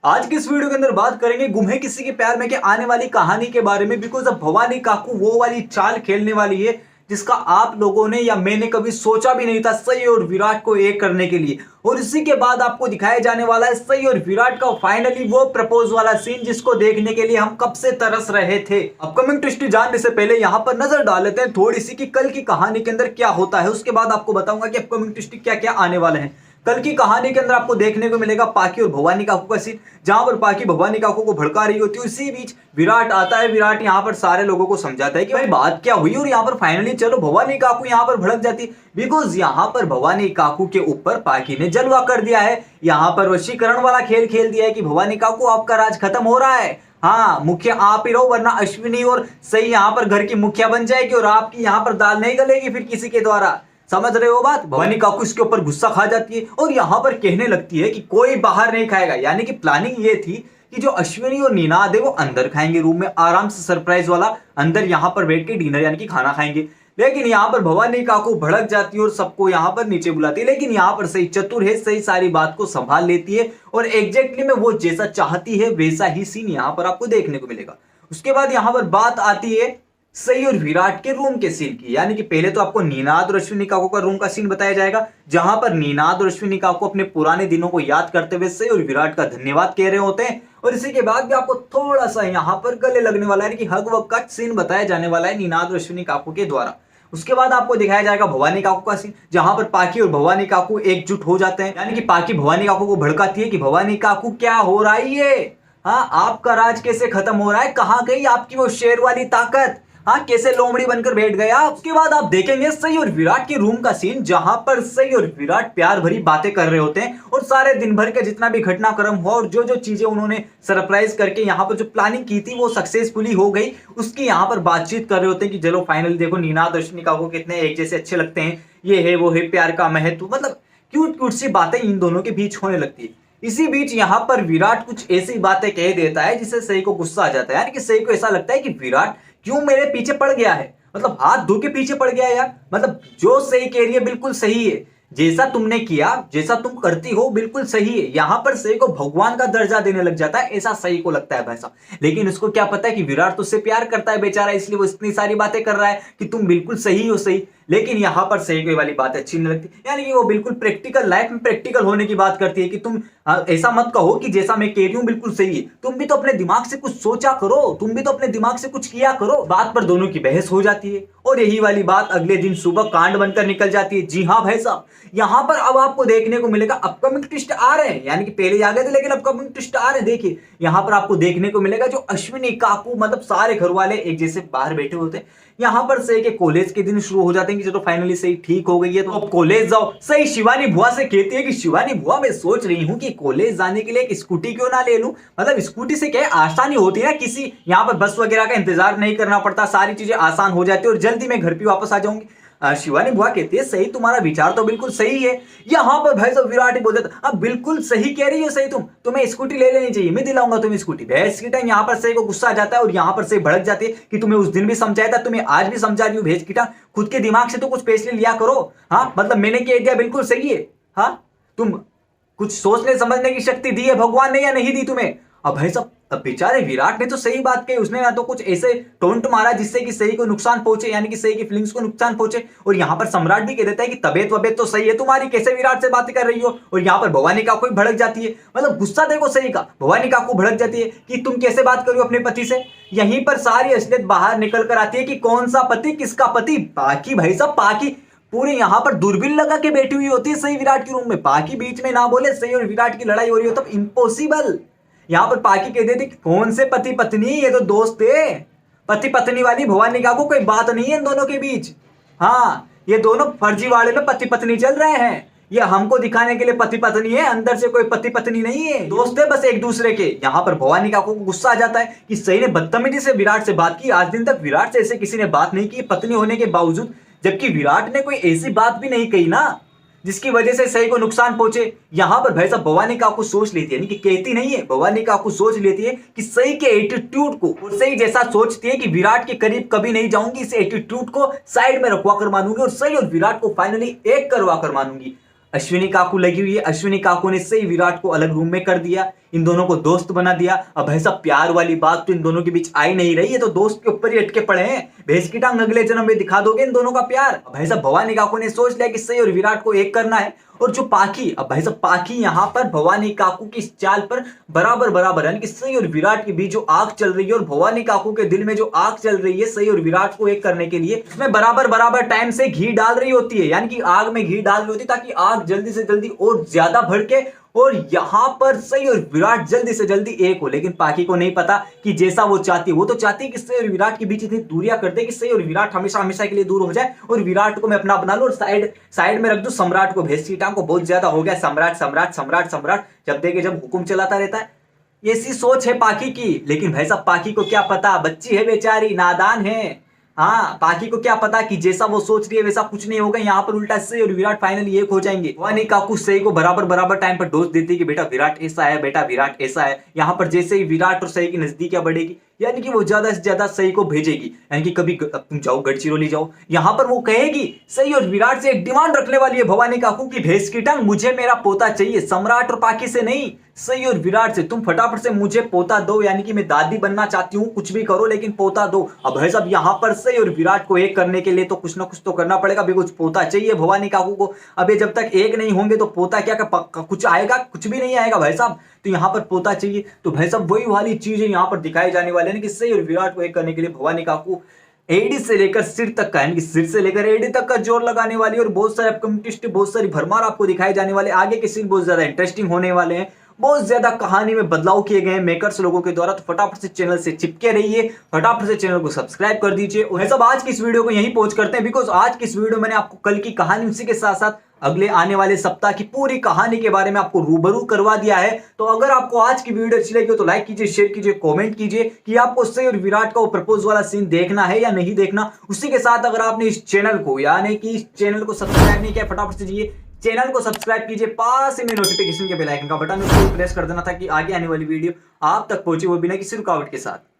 आज की इस वीडियो के अंदर बात करेंगे गुम है किसी के प्यार में के आने वाली कहानी के बारे में। बिकॉज अब भवानी काकू वो वाली चाल खेलने वाली है जिसका आप लोगों ने या मैंने कभी सोचा भी नहीं था, सही और विराट को एक करने के लिए। और इसी के बाद आपको दिखाया जाने वाला है सही और विराट का फाइनली वो प्रपोज वाला सीन जिसको देखने के लिए हम कब से तरस रहे थे। अपकमिंग ट्विस्ट जानने से पहले यहाँ पर नजर डाल लेते हैं थोड़ी सी कि कल की कहानी के अंदर क्या होता है। उसके बाद आपको बताऊंगा कि अपकमिंग ट्विस्ट क्या क्या आने वाले हैं। कल की कहानी के अंदर आपको देखने को मिलेगा पाकी और भवानी काकू का सीन, जहां पर पाकी भवानी काकू को भड़का रही होती है। उसी बीच विराट आता है। विराट यहाँ पर सारे लोगों को समझाता है कि भाई बात क्या हुई, और यहाँ पर फाइनली चलो भवानी काकू यहाँ पर भड़क जाती है। बिकॉज यहाँ पर भवानी काकू के ऊपर पाकी ने जलवा कर दिया है। यहाँ पर वशीकरण वाला खेल खेल दिया है कि भवानी काकू आपका राज खत्म हो रहा है, हाँ मुखिया आप ही रहो, वरना अश्विनी और सही यहाँ पर घर की मुखिया बन जाएगी और आपकी यहाँ पर दाल नहीं गलेगी फिर किसी के द्वारा। समझ रहे हो बात। भवानी काकू इसके ऊपर गुस्सा खा जाती है और यहाँ पर कहने लगती है कि कोई बाहर नहीं खाएगा। यानी कि प्लानिंग ये थी कि जो अश्विनी और निनाद है वो अंदर खाएंगे रूम में आराम से, सरप्राइज वाला अंदर यहाँ पर बैठ के डिनर यानी कि खाना खाएंगे। लेकिन यहाँ पर भवानी काकू भड़क जाती है और सबको यहाँ पर नीचे बुलाती है। लेकिन यहाँ पर सही चतुर है, सही सारी बात को संभाल लेती है और एग्जैक्टली में वो जैसा चाहती है वैसा ही सीन यहाँ पर आपको देखने को मिलेगा। उसके बाद यहाँ पर बात आती है सही और विराट के रूम के सीन की। यानी कि पहले तो आपको निनाद और अश्विनी काकू का रूम का सीन बताया जाएगा, जहां पर निनाद और अश्विनी काकू अपने पुराने दिनों को याद करते हुए सही और विराट का धन्यवाद कह रहे होते हैं। और इसी के बाद भी आपको थोड़ा सा यहाँ पर गले लगने वाला है कि हग वग का सीन बताया जाने वाला है निनाद और अश्विनी काकू के द्वारा। उसके बाद आपको दिखाया जाएगा भवानी काकू का सीन, जहां पर पाकी और भवानी काकू एकजुट हो जाते हैं। यानी कि पाकी भवानी काकू को भड़काती है कि भवानी काकू क्या हो रहा है ये, हाँ आपका राज कैसे खत्म हो रहा है, कहाँ गई आपकी वो शेर वाली ताकत, हाँ कैसे लोमड़ी बनकर बैठ गया। उसके बाद आप देखेंगे सही और विराट के रूम का सीन, जहां पर सही और विराट प्यार भरी बातें कर रहे होते हैं और सारे दिन भर का जितना भी घटनाक्रम हुआ और जो जो चीजें उन्होंने सरप्राइज करके यहाँ पर जो प्लानिंग की थी वो सक्सेसफुली हो गई, उसकी यहाँ पर बातचीत कर रहे होते हैं कि चलो फाइनली देखो निनाद अश्विनी काकू कितने एक जैसे अच्छे लगते हैं, ये है वो है प्यार का महत्व, मतलब क्यूट क्यूट सी बातें इन दोनों के बीच होने लगती है। इसी बीच यहाँ पर विराट कुछ ऐसी बातें कह देता है जिससे सही को गुस्सा आ जाता है। यानी कि सही को ऐसा लगता है कि विराट क्यों मेरे पीछे पड़ गया है, मतलब हाथ धो के पीछे पड़ गया है यार। मतलब जो सही कह रही है बिल्कुल सही है, जैसा तुमने किया जैसा तुम करती हो बिल्कुल सही है। यहां पर सही को भगवान का दर्जा देने लग जाता है, ऐसा सही को लगता है भैसा। लेकिन उसको क्या पता है कि विराट तो उससे प्यार करता है बेचारा, इसलिए वो इतनी सारी बातें कर रहा है कि तुम बिल्कुल सही हो सही। लेकिन यहां पर सही को वाली बात अच्छी नहीं लगती। यानी कि वो बिल्कुल प्रैक्टिकल लाइफ में प्रैक्टिकल होने की बात करती है कि तुम ऐसा मत कहो कि जैसा मैं कह रही हूं बिल्कुल सही है, तुम भी तो अपने दिमाग से कुछ सोचा करो, तुम भी तो अपने दिमाग से कुछ किया करो। बात पर दोनों की बहस हो जाती है और यही वाली बात अगले दिन सुबह कांड बनकर निकल जाती है। जी हाँ भाई साहब, यहां पर अब आपको देखने को मिलेगा अपकमिंग ट्विस्ट आ रहे हैं। यानी कि पहले आ गए थे लेकिन अपकमिंग ट्विस्ट आ रहे हैं। देखिए यहां पर आपको देखने को मिलेगा जो अश्विनी काकू मतलब सारे घर वाले एक जैसे बाहर बैठे होते हैं। यहां पर सही के कॉलेज के दिन शुरू हो जाते हैं कि चलो फाइनली सही ठीक हो गई है तो अब कॉलेज जाओ। सही शिवानी बुआ से कहती है कि शिवानी बुआ मैं सोच रही हूं कि कॉलेज जाने के लिए एक स्कूटी क्यों ना ले लूं, मतलब स्कूटी से क्या आसानी होती है ना, किसी यहाँ पर बस वगैरह का इंतजार नहीं करना पड़ता, सारी चीजें आसान हो जाती है और जल्दी मैं घर पे वापस आ जाऊंगी। शिवानी बुआ कहती है सही तुम्हारा विचार तो बिल्कुल सही है। यहाँ पर भाई साहब विराट ही बोल देता अब बिल्कुल सही कह रही हो सही, तुम्हें स्कूटी ले लेनी चाहिए, मैं दिलाऊंगा तुम्हें स्कूटी। भैंस की टाइम यहाँ पर सही को गुस्सा आ जाता है और यहाँ पर सही भड़क जाती है कि तुम्हें उस दिन भी समझाया था, तुम्हें आज भी समझा रही हूँ भैंस की टाइम, खुद के दिमाग से तो कुछ फैसले लिया करो। हाँ मतलब मैंने कह दिया बिल्कुल सही है, हाँ तुम कुछ सोचने समझने की शक्ति दी है भगवान ने या नहीं दी तुम्हें। अब भाई साहब बेचारे विराट ने तो सही बात कही, उसने ना तो कुछ ऐसे टोंट मारा जिससे कि सही को नुकसान पहुंचे, यानी कि सही की फीलिंग्स को नुकसान पहुंचे। और यहाँ पर सम्राट भी कह देता है कि तबीयत वबीयत तो सही है तुम्हारी, कैसे विराट से बातें कर रही हो। और यहाँ पर भवानी काकू भड़क जाती है, मतलब गुस्सा देखो सही का, भवानी काकू भड़क जाती है कि तुम कैसे बात करो अपने पति से। यहीं पर सारी असलियत बाहर निकल कर आती है कि कौन सा पति किसका पति। पाकी भाई साहब पाकी पूरे यहाँ पर दूरबीन लगा के बैठी हुई होती है सही विराट के रूम में। पाकी बीच में ना बोले, सही और विराट की लड़ाई हो रही हो तब इम्पॉसिबल। यहाँ पर पाकी कह देती कौन से पति पत्नी, ये तो दोस्त थे, पति पत्नी वाली भवानी काकू कोई बात नहीं है इन दोनों के बीच। हाँ ये दोनों फर्जीवाड़े में पति पत्नी चल रहे हैं, ये हमको दिखाने के लिए पति पत्नी है, अंदर से कोई पति पत्नी नहीं है, दोस्त है बस एक दूसरे के। यहाँ पर भवानी काकू को गुस्सा आ जाता है कि सही ने बदतमीजी से विराट से बात की, आज दिन तक विराट से ऐसे किसी ने बात नहीं की पत्नी होने के बावजूद, जबकि विराट ने कोई ऐसी बात भी नहीं कही ना जिसकी वजह से सही को नुकसान पहुंचे। यहां पर भाई साहब भवानी काकू सोच लेती है, यानी कि कहती नहीं है, भवानी काकू सोच लेती है कि सही के एटीट्यूड को, और सही जैसा सोचती है कि विराट के करीब कभी नहीं जाऊंगी, इस एटीट्यूड को साइड में रखवा कर मानूंगी और सही और विराट को फाइनली एक करवा कर मानूंगी। अश्विनी काकू लगी हुई है, अश्विनी काकू ने सही विराट को अलग रूम में कर दिया। इन दोनों को दोस्त बना दिया। अब भाई साहब प्यार वाली बात तो इन दोनों के बीच आई नहीं रही है, तो दोस्त के ऊपर ही अटके पड़े हैं। भैंस की टांग अगले जन्म में दिखा दोगे इन दोनों का प्यार। अब भाई साहब भवानी काकू ने सोच लिया कि सही और विराट को एक करना है। और जो पाखी, अब भाई साहब पाखी यहाँ पर भवानी काकू की इस चाल पर बराबर बराबर, यानी कि सही और विराट के बीच जो आग चल रही है और भवानी काकू के दिल में जो आग चल रही है सही और विराट को एक करने के लिए, उसमें बराबर बराबर टाइम से घी डाल रही होती है, यानी कि आग में घी डाल रही होती है ताकि आग जल्दी से जल्दी और ज्यादा भड़के और यहां पर सही और विराट जल्दी से जल्दी एक हो। लेकिन पाखी को नहीं पता कि जैसा वो चाहती है, वो तो चाहती है कि सही और विराट के बीच इतनी दूरियां कर दे कि सही और विराट हमेशा हमेशा के लिए दूर हो जाए और विराट को मैं अपना बना लूं और साइड में रख दूं सम्राट को। भैंस की टांग को बहुत ज्यादा हो गया सम्राट सम्राट सम्राट सम्राट, जब देखे जब हुक्म चलाता रहता है। ऐसी सोच है पाखी की। लेकिन भाई साहब पाखी को क्या पता, बच्ची है बेचारी, नादान है। हाँ, पाखी को क्या पता कि जैसा वो सोच रही है वैसा कुछ नहीं होगा, यहाँ पर उल्टा सही और विराट फाइनली एक हो जाएंगे। भवानी काकू सही को बराबर बराबर टाइम पर डोज देती है कि बेटा विराट ऐसा है, बेटा विराट ऐसा है। यहाँ पर जैसे ही विराट और सही की नजदीकियां बढ़ेगी, यानी कि वो ज्यादा से ज्यादा सही को भेजेगी, यानी कि कभी तुम जाओ गढ़चिरौली जाओ, यहाँ पर वो कहेगी सही और विराट से एक डिमांड रखने वाली है भवानी काकू की, भैंस की टांग मुझे मेरा पोता चाहिए, सम्राट और पाखी से नहीं, सही और विराट से। तुम फटाफट से मुझे पोता दो, यानी कि मैं दादी बनना चाहती हूँ, कुछ भी करो लेकिन पोता दो। अब भाई साहब यहाँ पर सही और विराट को एक करने के लिए तो कुछ ना कुछ तो करना पड़ेगा, भी कुछ पोता चाहिए भवानी काकू को। अब ये जब तक एक नहीं होंगे तो पोता क्या कुछ आएगा, कुछ भी नहीं आएगा भाई साहब। तो यहाँ पर पोता चाहिए, तो भाई साहब वही वाली चीजें यहाँ पर दिखाई जाने वाले हैं कि सही और विराट को एक करने के लिए भवानी काकू एडी से लेकर सिर तक का, यानी कि सिर से लेकर एडी तक का जोर लगाने वाली और बहुत सारे अपकमिंग ट्विस्ट, बहुत सारी भरमार आपको दिखाई जाने वाले। आगे के सीन बहुत ज्यादा इंटरेस्टिंग होने वाले हैं, बहुत ज्यादा कहानी में बदलाव किए गए हैं मेकर्स लोगों के द्वारा। तो फटाफट से चैनल से चिपके रहिए, फटाफट से चैनल को सब्सक्राइब कर दीजिए। और सब आज की इस वीडियो को यहीं पहुंच करते हैं, बिकॉज आज की इस वीडियो मैंने आपको कल की कहानी, उसी के साथ साथ अगले आने वाले सप्ताह की पूरी कहानी के बारे में आपको रूबरू करवा दिया है। तो अगर आपको आज की वीडियो अच्छी लगी हो तो लाइक कीजिए, शेयर कीजिए, कमेंट कीजिए कि आपको सही और विराट का वो प्रपोज वाला सीन देखना है या नहीं देखना। उसी के साथ अगर आपने इस चैनल को, यानी कि इस चैनल को सब्सक्राइब नहीं किया, फटाफट से जाइए चैनल को सब्सक्राइब कीजिए, पास में नोटिफिकेशन के बेल आइकन का बटन उसको प्रेस कर देना ताकि आगे आने वाली वीडियो आप तक पहुंचे, वो बिना किसी रुकावट के साथ।